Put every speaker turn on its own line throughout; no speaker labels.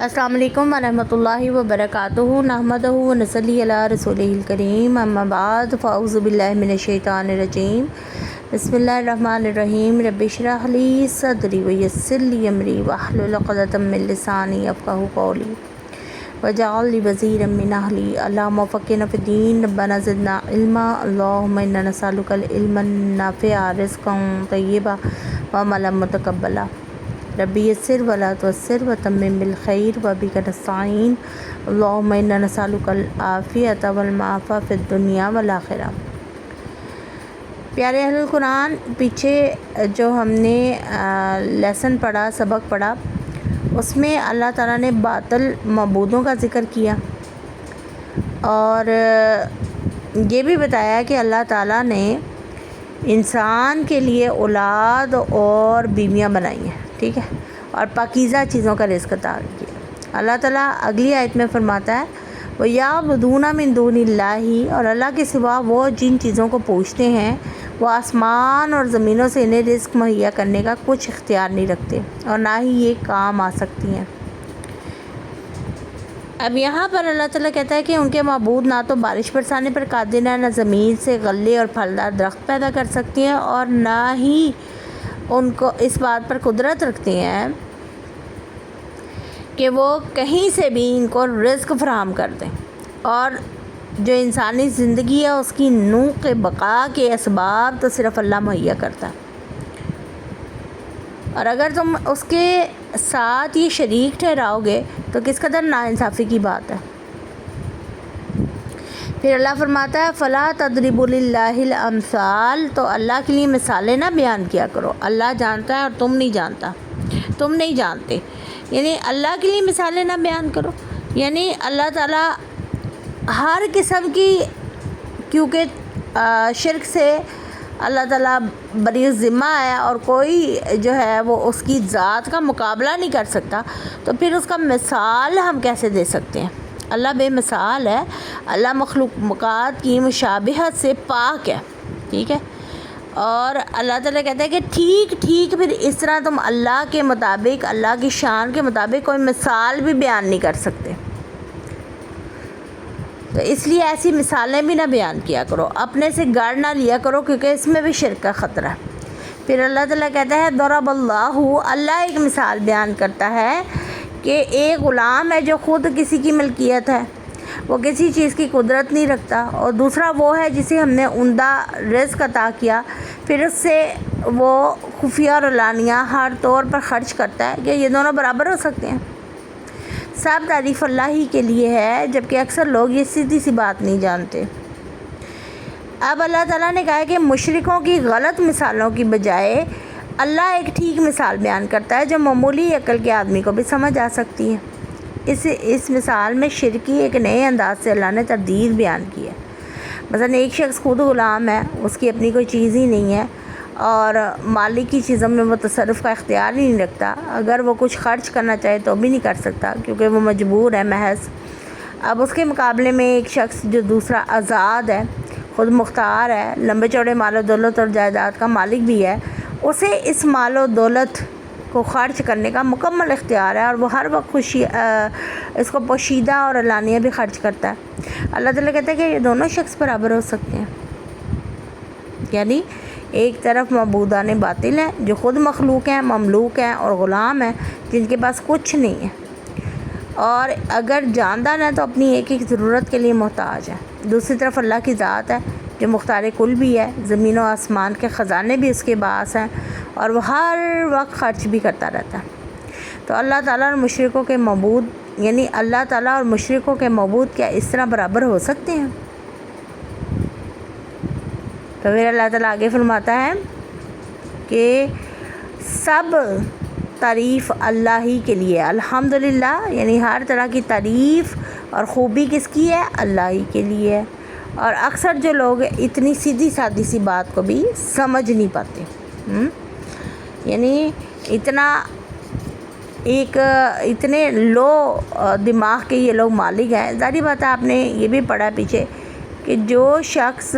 السلام علیکم ورحمۃ اللہ وبرکاتہ نحمدہ و نصلی علی رسولہ الکریم اما بعد فاعوذ باللہ من الشیطان الرجیم بسم اللہ الرحمن الرحیم رب اشرح لی صدری ویسر لی امری واحلل عقدۃ من لسانی یفقہوا قولی واجعل لی وزیرا من اہلی اللہم فقہنا فی الدین ربنا زدنا علما اللہم انا نسألک العلم النافع رزقا طیبا وعملا متقبلا ربی یسر ولا تعسر وتمم بالخیر وبک نستعین اللہم انا نسألک العافیۃ والمعافی فی الدنیا والآخرہ۔ پیارے اہل القرآن، پیچھے جو ہم نے لیسن پڑھا، سبق پڑھا، اس میں اللہ تعالیٰ نے باطل معبودوں کا ذکر کیا اور یہ بھی بتایا کہ اللہ تعالیٰ نے انسان کے لیے اولاد اور بیویاں بنائی ہیں، ٹھیک ہے، اور پاکیزہ چیزوں کا رزق عطا کیا۔ اللہ تعالیٰ اگلی آیت میں فرماتا ہے وَيَعْبُدُونَ مِن دُونِ اللَّهِ، اور اللہ کے سوا وہ جن چیزوں کو پوجتے ہیں وہ آسمان اور زمینوں سے انہیں رزق مہیا کرنے کا کچھ اختیار نہیں رکھتے اور نہ ہی یہ کام آ سکتی ہیں۔ اب یہاں پر اللہ تعالیٰ کہتا ہے کہ ان کے معبود نہ تو بارش برسانے پر قادر ہیں، نہ زمین سے غلے اور پھلدار درخت پیدا کر سکتی ہیں، اور نہ ہی ان کو اس بات پر قدرت رکھتے ہیں کہ وہ کہیں سے بھی ان کو رزق فراہم کر دیں، اور جو انسانی زندگی ہے اس کی نوع بقا کے اسباب تو صرف اللہ مہیا کرتا ہے، اور اگر تم اس کے ساتھ یہ شریک ٹھہراؤ گے تو کس قدر ناانصافی کی بات ہے۔ پھر اللہ فرماتا ہے فَلَا تَضْرِبُوا لِلَّهِ الْأَمْثَالَ، تو اللہ کے لیے مثالیں نہ بیان کیا کرو، اللہ جانتا ہے اور تم نہیں جانتے، یعنی اللہ کے لیے مثالیں نہ بیان کرو، یعنی اللہ تعالیٰ ہر قسم کی، کیونکہ شرک سے اللہ تعالیٰ بری ذمہ ہے اور کوئی جو ہے وہ اس کی ذات کا مقابلہ نہیں کر سکتا، تو پھر اس کا مثال ہم کیسے دے سکتے ہیں؟ اللہ بے مثال ہے، اللہ مخلوقات کی مشابہت سے پاک ہے، ٹھیک ہے، اور اللہ تعالیٰ کہتا ہے کہ ٹھیک پھر اس طرح تم اللہ کے مطابق، اللہ کی شان کے مطابق کوئی مثال بھی بیان نہیں کر سکتے، تو اس لیے ایسی مثالیں بھی نہ بیان کیا کرو، اپنے سے گڑ نہ لیا کرو، کیونکہ اس میں بھی شرک کا خطرہ ہے۔ پھر اللہ تعالیٰ کہتا ہے ضرب اللہ ایک مثال بیان کرتا ہے کہ ایک غلام ہے جو خود کسی کی ملکیت ہے، وہ کسی چیز کی قدرت نہیں رکھتا، اور دوسرا وہ ہے جسے ہم نے عمدہ رزق عطا کیا، پھر اس سے وہ خفیہ اور علانیہ ہر طور پر خرچ کرتا ہے، کہ یہ دونوں برابر ہو سکتے ہیں؟ سب تعریف اللہ ہی کے لیے ہے، جبکہ اکثر لوگ یہ سیدھی سی بات نہیں جانتے۔ اب اللہ تعالیٰ نے کہا ہے کہ مشرکوں کی غلط مثالوں کی بجائے اللہ ایک ٹھیک مثال بیان کرتا ہے جو معمولی عقل کے آدمی کو بھی سمجھ آ سکتی ہے۔ اس مثال میں شرکی ایک نئے انداز سے اللہ نے تردید بیان کی ہے۔ مثلا ایک شخص خود غلام ہے، اس کی اپنی کوئی چیز ہی نہیں ہے اور مالک کی چیزوں میں وہ تصرف کا اختیار ہی نہیں رکھتا، اگر وہ کچھ خرچ کرنا چاہے تو بھی نہیں کر سکتا کیونکہ وہ مجبور ہے محض۔ اب اس کے مقابلے میں ایک شخص جو دوسرا آزاد ہے، خود مختار ہے، لمبے چوڑے مال و دولت اور جائیداد کا مالک بھی ہے، اسے اس مال و دولت کو خرچ کرنے کا مکمل اختیار ہے، اور وہ ہر وقت اس کو پوشیدہ اور علانیہ بھی خرچ کرتا ہے۔ اللہ تعالیٰ کہتا ہے کہ یہ دونوں شخص برابر ہو سکتے ہیں، یعنی ایک طرف معبودان باطل ہیں جو خود مخلوق ہیں، مملوک ہیں اور غلام ہیں جن کے پاس کچھ نہیں ہے، اور اگر جاندار ہیں تو اپنی ایک ضرورت کے لیے محتاج ہیں۔ دوسری طرف اللہ کی ذات ہے جو مختار کل بھی ہے، زمین و آسمان کے خزانے بھی اس کے باعث ہیں، اور وہ ہر وقت خرچ بھی کرتا رہتا ہے۔ تو اللہ تعالیٰ اور مشرکوں کے معبود، یعنی اللہ تعالیٰ اور مشرکوں کے معبود کیا اس طرح برابر ہو سکتے ہیں؟ تو پھر اللہ تعالیٰ آگے فرماتا ہے کہ سب تعریف اللہ ہی کے لیے، الحمدللہ، یعنی ہر طرح کی تعریف اور خوبی کس کی ہے؟ اللہ ہی کے لیے ہے، اور اکثر جو لوگ اتنی سیدھی سادی سی بات کو بھی سمجھ نہیں پاتے، یعنی اتنے لو دماغ کے یہ لوگ مالک ہیں۔ ظاہری بات ہے، آپ نے یہ بھی پڑھا پیچھے کہ جو شخص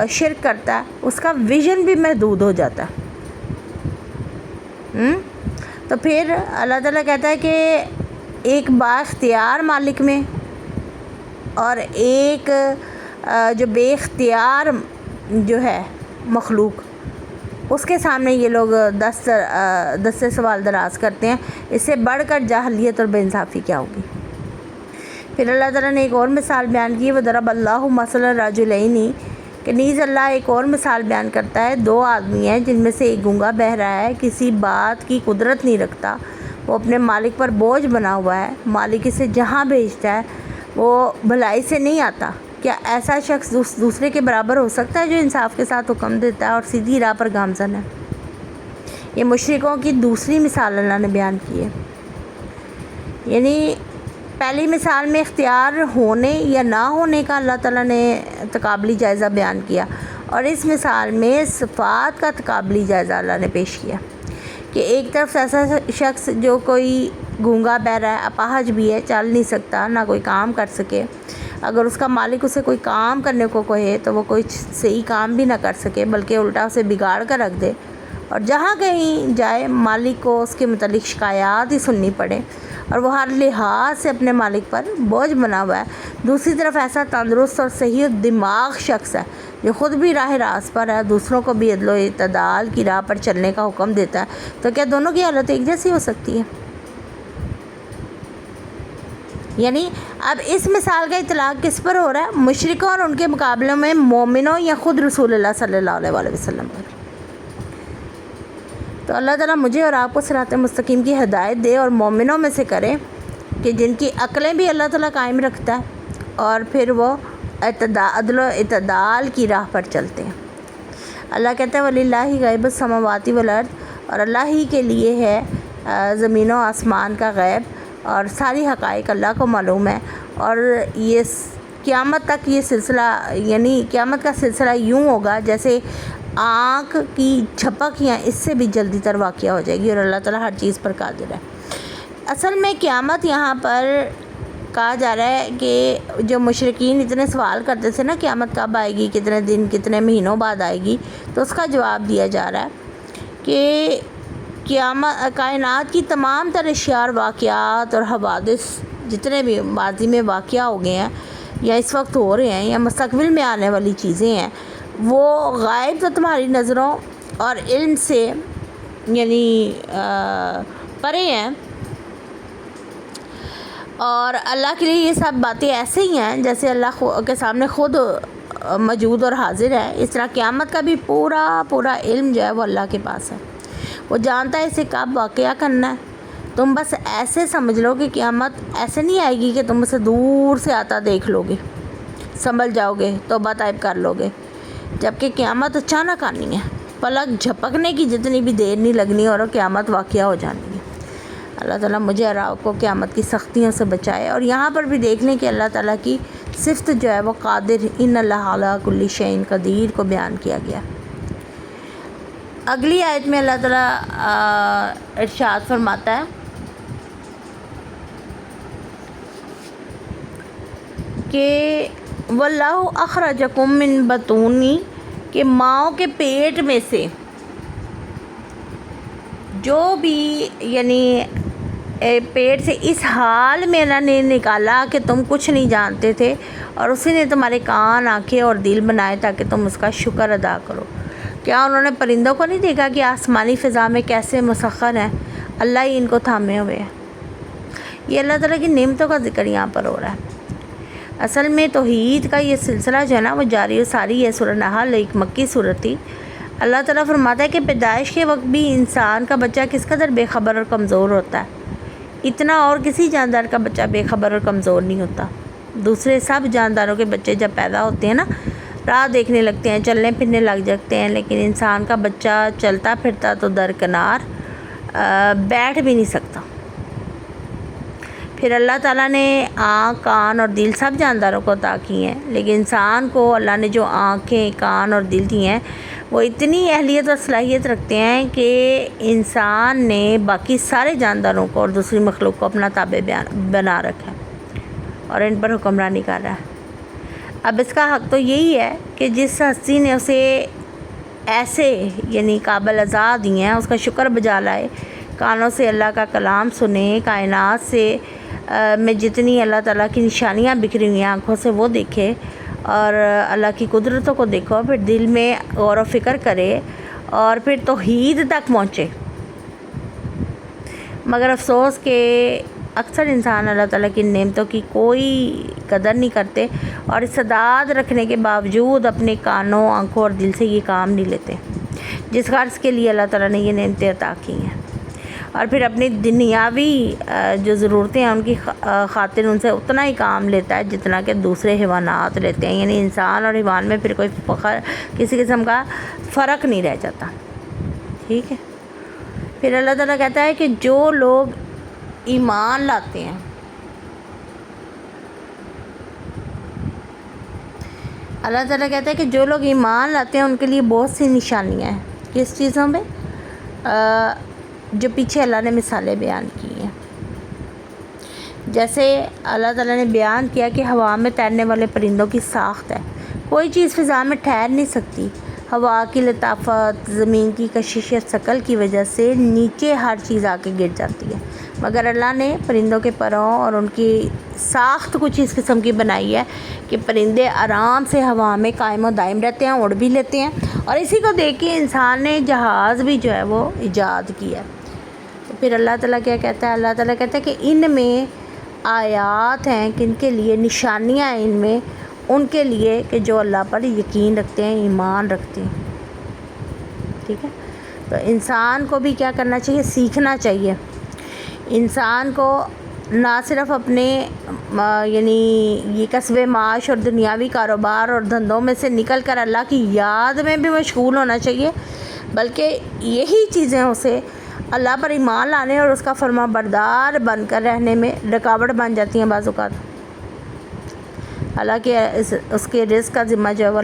شرک کرتا ہے اس کا ویژن بھی محدود ہو جاتا ہے، تو پھر اللہ تعالیٰ کہتا ہے کہ ایک بااختیار مالک میں اور ایک جو بے اختیار جو ہے مخلوق، اس کے سامنے یہ لوگ دس سے سوال دراز کرتے ہیں. اس سے بڑھ کر جاہلیت اور بے انصافی کیا ہوگی. پھر اللہ تعالیٰ نے ایک اور مثال بیان کی، وَضَرَبَ اللَّهُ مَثَلًا رَجُلَيْنِ، کہ نیز اللہ ایک اور مثال بیان کرتا ہے. 2 آدمی ہیں جن میں سے ایک گونگا بہرا ہے، کسی بات کی قدرت نہیں رکھتا، وہ اپنے مالک پر بوجھ بنا ہوا ہے، مالک اسے جہاں بھیجتا ہے وہ بھلائی سے نہیں آتا. کیا ایسا شخص دوسرے کے برابر ہو سکتا ہے جو انصاف کے ساتھ حکم دیتا ہے اور سیدھی راہ پر گامزن ہے. یہ مشرکوں کی دوسری مثال اللہ نے بیان کی ہے. یعنی پہلی مثال میں اختیار ہونے یا نہ ہونے کا اللہ تعالیٰ نے تقابلی جائزہ بیان کیا، اور اس مثال میں صفات کا تقابلی جائزہ اللہ نے پیش کیا کہ ایک طرف ایسا شخص جو کوئی گونگا بہرا ہے، اپاہج بھی ہے، چل نہیں سکتا، نہ کوئی کام کر سکے، اگر اس کا مالک اسے کوئی کام کرنے کو کہے تو وہ کوئی صحیح کام بھی نہ کر سکے بلکہ الٹا اسے بگاڑ کر رکھ دے، اور جہاں کہیں جائے مالک کو اس کے متعلق شکایات ہی سننی پڑے، اور وہ ہر لحاظ سے اپنے مالک پر بوجھ بنا ہوا ہے. دوسری طرف ایسا تندرست اور صحیح دماغ شخص ہے جو خود بھی راہ راست پر ہے، دوسروں کو بھی عدل و اعتدال کی راہ پر چلنے کا حکم دیتا ہے. تو کیا دونوں کی حالت ایک جیسی ہو سکتی ہے؟ یعنی اب اس مثال کا اطلاق کس پر ہو رہا ہے؟ مشرکوں اور ان کے مقابلے میں مومنوں یا خود رسول اللہ صلی اللہ علیہ وسلم پر. تو اللہ تعالیٰ مجھے اور آپ کو صراط مستقیم کی ہدایت دے اور مومنوں میں سے کرے کہ جن کی عقلیں بھی اللہ تعالیٰ قائم رکھتا ہے اور پھر وہ عدل و اعتدال کی راہ پر چلتے ہیں. اللہ کہتا ہے وَلِلَّهِ غیب السماوات والارض، اور اللہ ہی کے لیے ہے زمین و آسمان کا غیب، اور ساری حقائق اللہ کو معلوم ہے. اور یہ قیامت تک یہ سلسلہ، یعنی قیامت کا سلسلہ یوں ہوگا جیسے آنکھ کی جھپک یا اس سے بھی جلدی تر واقعہ ہو جائے گی، اور اللہ تعالیٰ ہر چیز پر قادر ہے. اصل میں قیامت یہاں پر کہا جا رہا ہے کہ جو مشرکین اتنے سوال کرتے تھے نا قیامت کب آئے گی، کتنے دن کتنے مہینوں بعد آئے گی، تو اس کا جواب دیا جا رہا ہے کہ کائنات کی تمام تر اشیاء اور واقعات اور حوادث جتنے بھی ماضی میں واقعہ ہو گئے ہیں یا اس وقت ہو رہے ہیں یا مستقبل میں آنے والی چیزیں ہیں، وہ غائب تو تمہاری نظروں اور علم سے یعنی پرے ہیں، اور اللہ کے لیے یہ سب باتیں ایسے ہی ہیں جیسے اللہ کے سامنے خود موجود اور حاضر ہے. اس طرح قیامت کا بھی پورا علم جو ہے وہ اللہ کے پاس ہے، وہ جانتا ہے اسے کب واقعہ کرنا ہے. تم بس ایسے سمجھ لو کہ قیامت ایسے نہیں آئے گی کہ تم اسے دور سے آتا دیکھ لو گے، سنبھل جاؤ گے، توبہ طائب کر لو گے، جبکہ قیامت اچانک آنی ہے، پلک جھپکنے کی جتنی بھی دیر نہیں لگنی اور قیامت واقعہ ہو جانی ہے. اللہ تعالیٰ مجھے اور آپ کو قیامت کی سختیوں سے بچائے. اور یہاں پر بھی دیکھ لیں کہ اللہ تعالیٰ کی صفت جو ہے وہ قادر، ان اللہ علی کل شیء قدیر کو بیان کیا گیا. اگلی آیت میں اللہ تعالیٰ ارشاد فرماتا ہے کہ واللہ اخرجکم من بطونی، کہ ماؤں کے پیٹ میں سے جو بھی یعنی پیٹ سے اس حال میں اللہ نے نکالا کہ تم کچھ نہیں جانتے تھے، اور اسی نے تمہارے کان، آنکھیں اور دل بنائے تاکہ تم اس کا شکر ادا کرو. کیا انہوں نے پرندوں کو نہیں دیکھا کہ آسمانی فضا میں کیسے مسخر ہیں؟ اللہ ہی ان کو تھامے ہوئے ہے. یہ اللہ تعالیٰ کی نعمتوں کا ذکر یہاں پر ہو رہا ہے. اصل میں توحید کا یہ سلسلہ جو ہے نا وہ جاری و ساری ہے. سورہ نحل ایک مکی صورت تھی. اللہ تعالیٰ فرماتا ہے کہ پیدائش کے وقت بھی انسان کا بچہ کس قدر بے خبر اور کمزور ہوتا ہے، اتنا اور کسی جاندار کا بچہ بے خبر اور کمزور نہیں ہوتا. دوسرے سب جانداروں کے بچے جب پیدا ہوتے ہیں نا راہ دیکھنے لگتے ہیں، چلنے پھرنے لگ جاتے ہیں، لیکن انسان کا بچہ چلتا پھرتا تو درکنار بیٹھ بھی نہیں سکتا. پھر اللہ تعالیٰ نے آنکھ، کان اور دل سب جانداروں کو عطا کی ہیں، لیکن انسان کو اللہ نے جو آنکھیں، کان اور دل دی ہیں وہ اتنی اہلیت اور صلاحیت رکھتے ہیں کہ انسان نے باقی سارے جانداروں کو اور دوسری مخلوق کو اپنا تابع بنا رکھا ہے اور ان پر حکمرانی کر رہا ہے. اب اس کا حق تو یہی ہے کہ جس ہستی نے اسے ایسے یعنی قابل اعضاء دی ہیں اس کا شکر بجا لائے، کانوں سے اللہ کا کلام سنے، کائنات سے میں جتنی اللہ تعالیٰ کی نشانیاں بکھری ہوئی ہیں آنکھوں سے وہ دیکھے اور اللہ کی قدرتوں کو دیکھو، پھر دل میں غور و فکر کرے اور پھر توحید تک پہنچے۔ مگر افسوس کہ اکثر انسان اللہ تعالیٰ کی نعمتوں کی کوئی قدر نہیں کرتے اور استعداد رکھنے کے باوجود اپنے کانوں، آنکھوں اور دل سے یہ کام نہیں لیتے جس غرض کے لیے اللہ تعالیٰ نے یہ نعمتیں عطا کی ہیں، اور پھر اپنی دنیاوی جو ضرورتیں ہیں ان کی خاطر ان سے اتنا ہی کام لیتا ہے جتنا کہ دوسرے حیوانات لیتے ہیں، یعنی انسان اور حیوان میں پھر کوئی کسی قسم کا فرق نہیں رہ جاتا۔ ٹھیک ہے، پھر اللہ تعالیٰ کہتا ہے کہ جو لوگ ایمان لاتے ہیں، اللہ تعالیٰ کہتا ہے کہ جو لوگ ایمان لاتے ہیں ان کے لیے بہت سی نشانیاں ہیں۔ کس چیزوں میں؟ جو پیچھے اللہ نے مثالیں بیان کی ہیں، جیسے اللہ تعالیٰ نے بیان کیا کہ ہوا میں تیرنے والے پرندوں کی ساخت ہے، کوئی چیز فضا میں ٹھہر نہیں سکتی، ہوا کی لطافت، زمین کی کشش یا ثقل کی وجہ سے نیچے ہر چیز آ کے گر جاتی ہے، مگر اللہ نے پرندوں کے پروں اور ان کی ساخت کچھ اس قسم کی بنائی ہے کہ پرندے آرام سے ہوا میں قائم و دائم رہتے ہیں، اڑ بھی لیتے ہیں، اور اسی کو دیکھ کے انسان نے جہاز بھی جو ہے وہ ایجاد کیا۔ تو پھر اللہ تعالیٰ کیا کہتا ہے؟ اللہ تعالیٰ کہتا ہے کہ ان میں آیات ہیں، کن کے لیے؟ نشانیاں ہیں ان میں ان کے لیے کہ جو اللہ پر یقین رکھتے ہیں، ایمان رکھتے ہیں۔ ٹھیک ہے، تو انسان کو بھی کیا کرنا چاہیے؟ سیکھنا چاہیے۔ انسان کو نہ صرف اپنے یعنی یہ کسب معاش اور دنیاوی کاروبار اور دھندوں میں سے نکل کر اللہ کی یاد میں بھی مشغول ہونا چاہیے، بلکہ یہی چیزیں اسے اللہ پر ایمان لانے اور اس کا فرما بردار بن کر رہنے میں رکاوٹ بن جاتی ہیں بعض اوقات۔ حالانکہ اس کے رزق کا ذمہ جو ہے وہ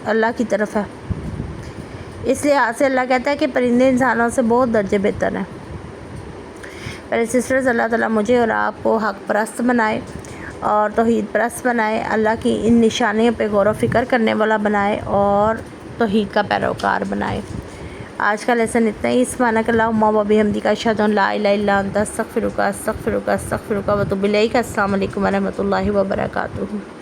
اللہ کی طرف ہے۔ اس لحاظ سے اللہ کہتا ہے کہ پرندے انسانوں سے بہت درجے بہتر ہیں۔ پہلے سسٹرز، اللہ تعالیٰ مجھے اور آپ کو حق پرست بنائے اور توحید پرست بنائے، اللہ کی ان نشانیوں پہ غور و فکر کرنے والا بنائے اور توحید کا پیروکار بنائے۔ آج کا لیسن اتنا ہی۔ سبحانک اللہم و بحمدک، اشہد ان لا الہ الا انت، استغفرک و اتوب الیک۔ السلام علیکم ورحمۃ اللہ وبرکاتہ۔